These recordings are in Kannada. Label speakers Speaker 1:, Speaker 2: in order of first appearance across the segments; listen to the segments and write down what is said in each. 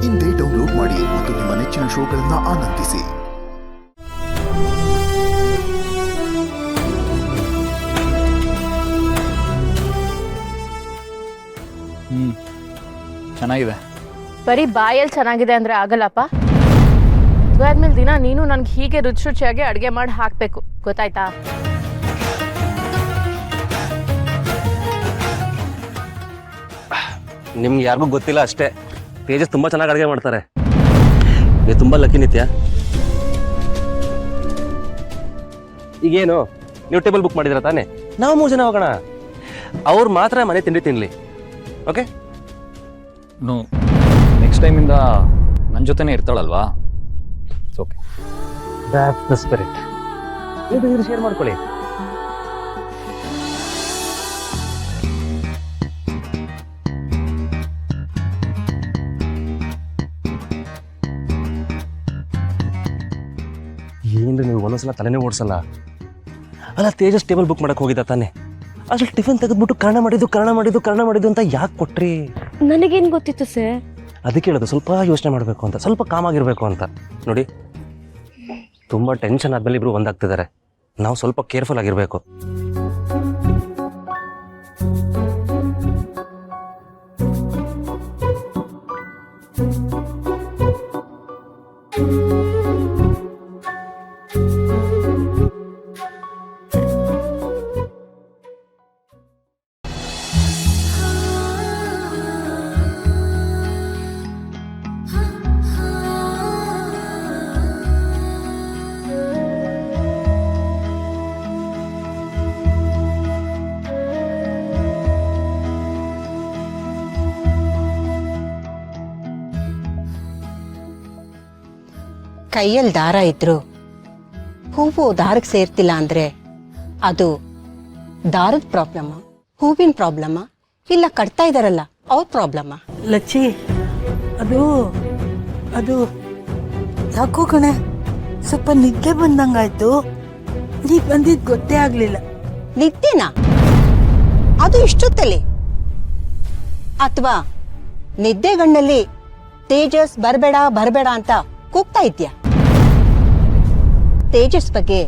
Speaker 1: ಇಂದೇ ಡೌನ್ಲೋಡ್ ಮಾಡಿ ಮತ್ತು ನಿಮ್ಮ ನೆಚ್ಚಿನ ಶೋಗಳನ್ನು ಆನಂದಿಸಿ.
Speaker 2: ಚೆನ್ನಾಗಿದೆ.
Speaker 3: ಬರೀ ಬಾಯಲ್ಲಿ ಚೆನ್ನಾಗಿದೆ ಅಂದ್ರೆ ಆಗಲ್ಲಪ್ಪ. ಆದ್ಮೇಲೆ ದಿನ ನೀನು ನನ್ಗೆ ಹೀಗೆ ರುಚಿಯಾಗಿ ಅಡುಗೆ ಮಾಡಿ ಹಾಕ್ಬೇಕು, ಗೊತ್ತಾಯ್ತಾ?
Speaker 4: ನಿಮ್ಗೆ ಯಾರಿಗೂ ಗೊತ್ತಿಲ್ಲ ಅಷ್ಟೇ, ತೇಜಸ್ ತುಂಬಾ ಚೆನ್ನಾಗಿ ಅಡುಗೆ ಮಾಡ್ತಾರೆ. ನೀವು ತುಂಬಾ ಲಕ್ಕಿ ನಿತ್ಯ. ಈಗೇನು ನೀವು ಟೇಬಲ್ ಬುಕ್ ಮಾಡಿದಿರ ತಾನೆ? ನಾವು 3 ಜನ ಹೋಗೋಣ. ಅವ್ರು ಮಾತ್ರ ಮನೆ ತಿಂಡಿ ತಿನ್ಲಿ, ಓಕೆ?
Speaker 2: ನೋ, ನೆಕ್ಸ್ಟ್ ಟೈಮಿಂದ ನನ್ನ ಜೊತೆನೇ ಇರ್ತಾಳಲ್ವಾ? Okay,
Speaker 4: that's the spirit. ಇದು ಶೇರ್ ಮಾಡ್ಕೊಳ್ಳಿ. ಏನ್ರಿ ನೀವು ಒಂದೊಂದ್ಸಲ ತಲೆನೇ ಓಡಿಸಲ್ಲ. ಅಲ್ಲ, ತೇಜಸ್ ಟೇಬಲ್ ಬುಕ್ ಮಾಡಕ್ ಹೋಗಿದ್ದ ತಾನೆ? ಅಷ್ಟು ಟಿಫಿನ್ ತೆಗೆದ್ಬಿಟ್ಟು ಕರ್ಣ ಮಾಡಿದ್ದು ಅಂತ ಯಾಕೆ ಕೊಟ್ರಿ?
Speaker 3: ನನಗೇನು ಗೊತ್ತಿತ್ತು ಸರ್?
Speaker 4: ಅದಕ್ಕೆ ಹೇಳೋದು, ಸ್ವಲ್ಪ ಯೋಚನೆ ಮಾಡಬೇಕು ಅಂತ, ಸ್ವಲ್ಪ ಕಾಮ್ ಆಗಿರ್ಬೇಕು ಅಂತ. ನೋಡಿ, ತುಂಬಾ ಟೆನ್ಷನ್ ಆದ್ಮೇಲೆ ಇಬ್ರು ಒಂದಾಗ್ತಿದ್ದಾರೆ. ನಾವು ಸ್ವಲ್ಪ ಕೇರ್ಫುಲ್ ಆಗಿರ್ಬೇಕು.
Speaker 5: ಕೈಯಲ್ಲಿ ದಾರ ಇದ್ರು ಹೂವು ದಾರಕ್ಕೆ ಸೇರ್ತಿಲ್ಲ ಅಂದ್ರೆ ಅದು ದಾರದ ಪ್ರಾಬ್ಲಮ್, ಹೂವಿನ ಪ್ರಾಬ್ಲಮ್, ಇಲ್ಲ ಕಟ್ತಾ ಇದಾರಲ್ಲ ಅವ್ರ ಪ್ರಾಬ್ಲಮ್.
Speaker 6: ಲಚ್ಚಿ, ಅದು ಅದು ಯಾಕೋ ಕಣೆ ಸ್ವಲ್ಪ ನಿದ್ದೆ ಬಂದಂಗಾಯ್ತು. ನೀ ಬಂದಿದ್ ಗೊತ್ತೇ ಆಗ್ಲಿಲ್ಲ.
Speaker 5: ನಿದ್ದೆನಾ? ಅದು ಇಷ್ಟೊತ್ತಲ್ಲಿ? ಅಥವಾ ನಿದ್ದೆಗಣ್ಣಲ್ಲಿ ತೇಜಸ್ ಬರ್ಬೇಡ ಅಂತ ಕೂಗ್ತಾ ಇದ್ಯಾ? ತೇಜಸ್ ಬಗ್ಗೆ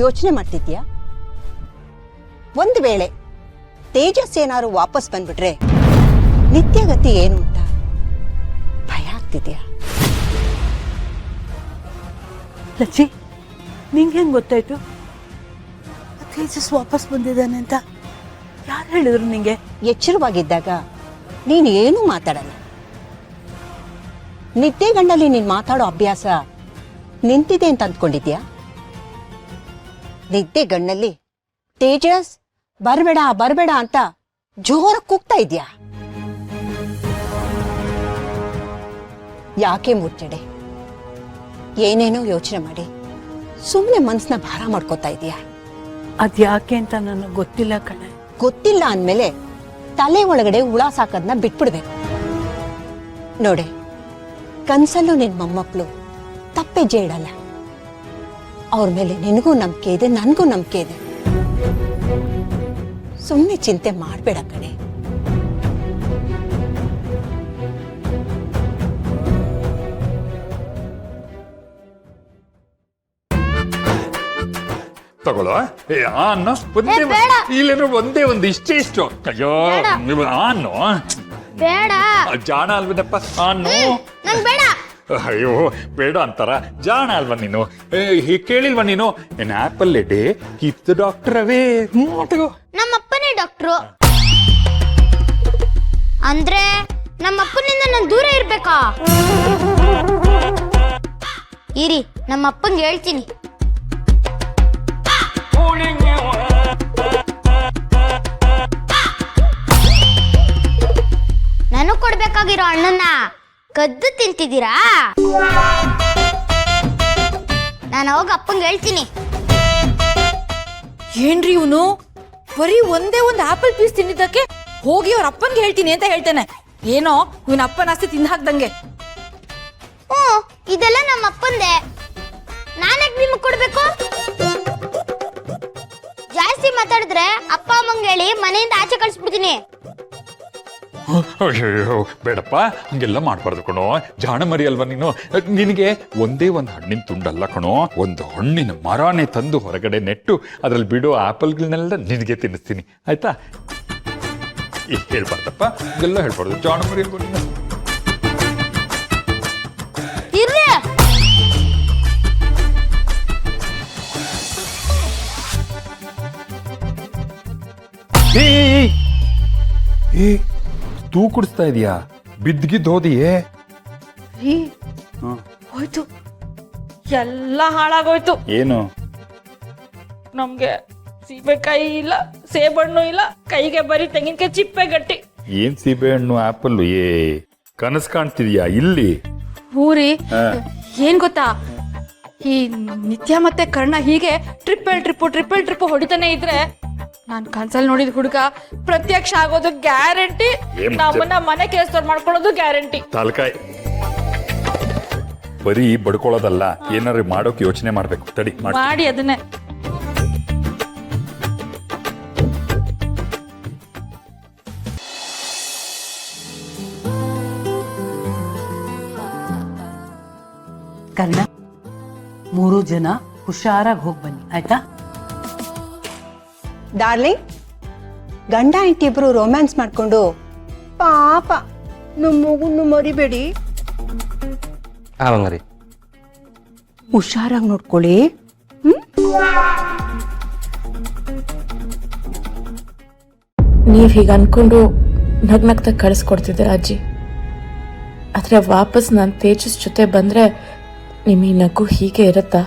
Speaker 5: ಯೋಚನೆ ಮಾಡ್ತಿದ್ಯಾ? ಒಂದು ವೇಳೆ ತೇಜಸ್ ಏನಾದ್ರು ವಾಪಸ್ ಬಂದ್ಬಿಟ್ರೆ ನಿತ್ಯಗತಿ ಏನು ಅಂತ ಭಯ ಆಗ್ತಿದ್ಯಾ?
Speaker 6: ಲಚ್ಚಿ, ನಿಂಗೆ ಹೆಂಗ್ ಗೊತ್ತಾಯ್ತು ತೇಜಸ್ ವಾಪಸ್ ಬಂದಿದ್ದಾನೆ ಅಂತ? ಯಾರು ಹೇಳಿದ್ರು ನಿಂಗೆ?
Speaker 5: ಎಚ್ಚರವಾಗಿದ್ದಾಗ ನೀನು ಏನೂ ಮಾತಾಡಲ್ಲ. ನಿದ್ದೆಗಣ್ಣಲ್ಲಿ ನೀನ್ ಮಾತಾಡೋ ಅಭ್ಯಾಸ ನಿಂತಿದೆ ಅಂತ ಅಂದ್ಕೊಂಡಿದ್ಯಾ? ನಿದ್ದೆಗಣ್ಣಲ್ಲಿ ತೇಜಸ್ ಬರ್ಬೇಡ ಅಂತ ಜೋರ ಕೂಗ್ತಾ ಇದ್ಯಾ? ಯಾಕೆ ಮುಚ್ಚಡೆ? ಏನೇನೋ ಯೋಚನೆ ಮಾಡಿ ಸುಮ್ಮನೆ ಮನ್ಸನ್ನ ಭಾರ ಮಾಡ್ಕೋತಾ ಇದೀಯಾ?
Speaker 6: ಅದ್ಯಾಕೆ ಅಂತ ನನಗೆ ಗೊತ್ತಿಲ್ಲ ಕಣೆ.
Speaker 5: ಗೊತ್ತಿಲ್ಲ ಅಂದ್ಮೇಲೆ ತಲೆ ಒಳಗಡೆ ಹುಳ ಸಾಕೋದನ್ನ ಬಿಟ್ಬಿಡ್ಬೇಕು. ನೋಡೆ, ಕನ್ಸಲ್ಲೂ ನಿನ್ ಮೊಮ್ಮಕ್ಕಳು ತಪ್ಪೆಜ್ಜೆ ಇಡಲ್ಲ. ಅವ್ರ ಮೇಲೆ ನಿನಗೂ ನಂಬಿಕೆ ಇದೆ, ನನಗೂ ನಂಬಿಕೆ ಇದೆ. ಸುಮ್ಮನೆ ಚಿಂತೆ ಮಾಡಬೇಡ ಕಣೆ.
Speaker 7: ತಗೊಳ್ಳೋ. ಅನ್ನ ಇಲ್ಲೇನೋ ಒಂದೇ ಒಂದು ಇಷ್ಟು. ಅಯ್ಯೋ, ಅನ್ನು
Speaker 8: ಬೇಡ.
Speaker 7: ಜಾಣ ಅಲ್ವೇನಪ್ಪ ಅನ್ನು?
Speaker 8: ಬೇಡ.
Speaker 7: ಅಯ್ಯೋ, ಬೇಡ ಅಂತಾರ? ಜಾಣ ಅಲ್ವಾ ನೀನು? ಕೇಳಿಲ್ವಾ ನೀನು? An apple a day keep the doctor away.
Speaker 8: ನಮ್ಮಪ್ಪನೇ ಡಾಕ್ಟ್ರು ಅಂದ್ರೆ ನಮ್ಮಪ್ಪನಿಂದ ನಾನು ದೂರ ಇರ್ಬೇಕಾ? ಇರಿ, ನಮ್ಮಪ್ಪಂಗೆ ಹೇಳ್ತೀನಿ. ನನಗ್ ಕೊಡ್ಬೇಕಾಗಿರೋ ಹಣ್ಣನ್ನ ಕದ್ದು ತಿಂತಿದ್ದೀರಾ? ನಾನು ಹೋಗಿ ಅಪ್ಪಂಗೆ ಹೇಳ್ತೀನಿ.
Speaker 9: ಏನ್ರಿ ಇವನು ಬರೀ ಒಂದೇ ಒಂದು ಆಪಲ್ ಪೀಸ್ ತಿಂದಿದ್ದಕ್ಕೆ ಹೋಗಿ ಅವ್ರ ಅಪ್ಪನ್ಗೆ ಹೇಳ್ತೀನಿ ಅಂತ ಹೇಳ್ತೇನೆ. ಏನೋ ಇವನ ಅಪ್ಪನ ಆಸ್ತಿ ತಿಂದ ಹಾಕ್ದಂಗೆ.
Speaker 8: ಇದೆಲ್ಲ ನಮ್ಮ ಅಪ್ಪಂದೆ, ನಾನ್ಯಾಕೆ ನಿಮಗೆ ಕೊಡ್ಬೇಕು? ಜಾಸ್ತಿ ಮಾತಾಡಿದ್ರೆ ಅಪ್ಪ ಅಮ್ಮಂಗೆ ಹೇಳಿ ಮನೆಯಿಂದ ಆಚೆ ಕಳಿಸ್ಬಿಡ್ತೀನಿ.
Speaker 7: ಅಯ್ಯೋ ಬೇಡಪ್ಪ, ಹಂಗೆಲ್ಲ ಮಾಡ್ಬಾರ್ದು ಕಣೋ. ಜಾಣ ಮರಿ ಅಲ್ವಾ ನೀನು. ನಿನಗೆ ಒಂದೇ ಒಂದು ಹಣ್ಣಿನ ತುಂಡಲ್ಲ ಕಣೋ, ಒಂದು ಹಣ್ಣಿನ ಮರನೇ ತಂದು ಹೊರಗಡೆ ನೆಟ್ಟು ಅದ್ರಲ್ಲಿ ಬಿಡೋ ಆಪಲ್ಗಳನ್ನೆಲ್ಲ ನಿನಗೆ ತಿನ್ನಿಸ್ತೀನಿ, ಆಯ್ತಾ? ಹೇಳ್ಬಾರ್ದಪ್ಪ, ಹಂಗೆಲ್ಲ ಹೇಳ್ಬಾರ್ದು. ಜಾಣ ಮರಿ ಅಲ್ವಾ ನೀನು.
Speaker 8: ಇರ್ರಿ.
Speaker 7: ಏ ತೂ ಕುಡಿಸ್ತಾ ಇದೀಯಾ? ಬಿದ್ಗಿದ್ದು ಹೋದಿಯೇ?
Speaker 9: ಹೋಯ್ತು, ಎಲ್ಲ ಹಾಳಾಗೋಯ್ತು.
Speaker 7: ಏನು?
Speaker 9: ನಮ್ಗೆ ಸೀಬೆಕಾಯಿ ಇಲ್ಲ, ಸೇಬಣ್ಣು ಇಲ್ಲ, ಕೈಗೆ ಬರೀ ತೆಂಗಿನಕಾಯಿ ಚಿಪ್ಪೆ ಗಟ್ಟಿ.
Speaker 7: ಏನ್ ಸೀಬೆ ಹಣ್ಣು ಆಪಲ್? ಕನಸು ಕಾಣ್ತಿದ್ಯಾ ಇಲ್ಲಿ?
Speaker 9: ಊರಿ ಏನ್ ಗೊತ್ತಾ, ಈ ನಿತ್ಯ ಮತ್ತೆ ಕರ್ಣ ಹೀಗೆ ಟ್ರಿಪ್ಪಲ್ ಹೊಡಿತಾನೆ ಇದ್ರೆ ನಾನ್ ಕನ್ಸಲ್ ನೋಡಿದ ಹುಡುಗ ಪ್ರತ್ಯಕ್ಷ ಆಗೋದು ಗ್ಯಾರಂಟಿ, ನಮ್ಮನ್ನ ಮನೆ ಕೆಲಸದವ್ರು ಮಾಡ್ಕೊಳ್ಳೋದು ಗ್ಯಾರಂಟಿ.
Speaker 7: ತಲಕಾಯಿ ಬರೀ ಬಡ್ಕೊಳ್ಳೋದಲ್ಲ, ಏನಾರು ಮಾಡೋಕೆ ಯೋಚನೆ ಮಾಡ್ಬೇಕು. ತಡಿ
Speaker 9: ಮಾಡಿ ಅದನ್ನೇ.
Speaker 6: ಕರ್ಣ, 3 ಜನ ಹುಷಾರಾಗಿ ಹೋಗಿ ಬನ್ನಿ, ಆಯ್ತಾ?
Speaker 5: ಡಾರ್ಲಿಂಗ್, ಗಂಡ ಹೆಂಡತಿ ಇಬ್ರು ರೊಮ್ಯಾನ್ಸ್ ಮಾಡ್ಕೊಂಡು ಪಾಪ ನಮ್ಮ ಮಗುನ್ನು ಮರಿಬೇಡಿ.
Speaker 4: ಆವಂಗರಿ
Speaker 5: ಹುಷಾರಾಗಿ ನೋಡ್ಕೊಳ್ಳಿ.
Speaker 3: ನೀವು ಹೀಗೆ ಅನ್ಕೊಂಡು ನಗ್ನಗ್ತಾ ಕಳಿಸ್ಕೊಡ್ತಿದ್ದೀರ ಅಜ್ಜಿ. ಆದರೆ ವಾಪಸ್ ನಾನು ತೇಜಸ್ ಜೊತೆ ಬಂದರೆ ನಿಮ್ಮ ಈ ನಗು ಹೀಗೆ ಇರುತ್ತಾ?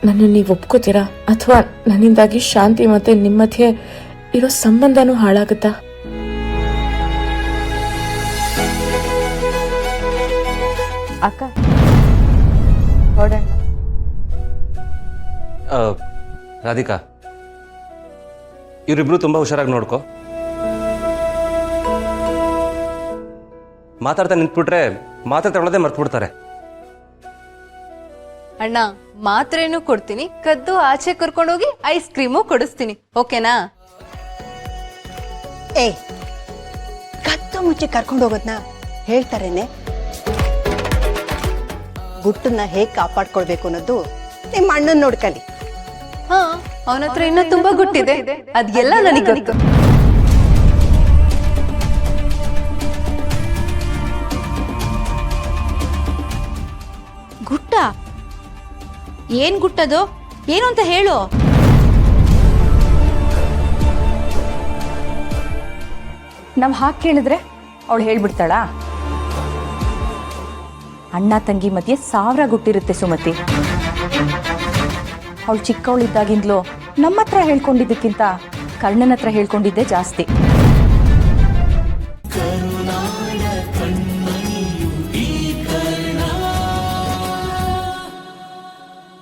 Speaker 3: ನನ್ನ ನೀವು ಒಪ್ಕೋತೀರಾ, ಅಥವಾ ನನ್ನಿಂದಾಗಿ ಶಾಂತಿ ಮತ್ತೆ ನಿಮ್ಮ ಮಧ್ಯೆ ಇರೋ ಸಂಬಂಧನೂ ಹಾಳಾಗುತ್ತಾ?
Speaker 5: ಅಕ್ಕ ಹೊರಡೋಣ.
Speaker 4: ರಾಧಿಕಾ, ಇವರಿಬ್ರು ತುಂಬಾ ಹುಷಾರಾಗಿ ನೋಡ್ಕೊ. ಮಾತಾಡ್ತಾ ನಿಂತ್ಬಿಟ್ರೆ ಮಾತ್ರ ತಗೊಳ್ಳೋದೇ ಮರ್ತ್ಬಿಡ್ತಾರೆ.
Speaker 10: ಅಣ್ಣ, ಮಾತ್ರೇನು ಕೊಡ್ತೀನಿ, ಕದ್ದು ಆಚೆ ಕರ್ಕೊಂಡೋಗಿ ಐಸ್ ಕ್ರೀಮು ಕೊಡಿಸ್ತೀನಿ, ಓಕೆನಾ?
Speaker 5: ಏ, ಕತ್ತು ಮುಚ್ಚಿ ಕರ್ಕೊಂಡು ಹೋಗೋದ್ನ ಹೇಳ್ತಾರೇನೆ. ಗುಟ್ಟನ್ನ ಹೇಗ್ ಕಾಪಾಡ್ಕೊಳ್ಬೇಕು ಅನ್ನೋದು ನಿಮ್ಮ ಅಣ್ಣನ್ ನೋಡ್ಕಲಿ.
Speaker 10: ಹಾ, ಅವನ ಹತ್ರ ಇನ್ನೂ ತುಂಬಾ ಗುಟ್ಟಿದೆ, ಅದೆಲ್ಲ ನನಗೆ ಗೊತ್ತು.
Speaker 9: ಗುಟ್ಟ? ಏನ್ ಗುಟ್ಟದು? ಏನು ಅಂತ ಹೇಳು.
Speaker 11: ನಾವು ಹಾಗೆ ಕೇಳಿದ್ರೆ ಅವಳು ಹೇಳ್ಬಿಡ್ತಾಳಾ? ಅಣ್ಣ ತಂಗಿ ಮಧ್ಯೆ 1000 ಗುಟ್ಟಿರುತ್ತೆ ಸುಮತಿ. ಅವಳು ಚಿಕ್ಕವಳಿದ್ದಾಗಿಂದಲೂ ನಮ್ಮ ಹತ್ರ ಹೇಳ್ಕೊಂಡಿದ್ದಕ್ಕಿಂತ ಕರ್ಣನ ಹತ್ರ ಹೇಳ್ಕೊಂಡಿದ್ದೆ ಜಾಸ್ತಿ.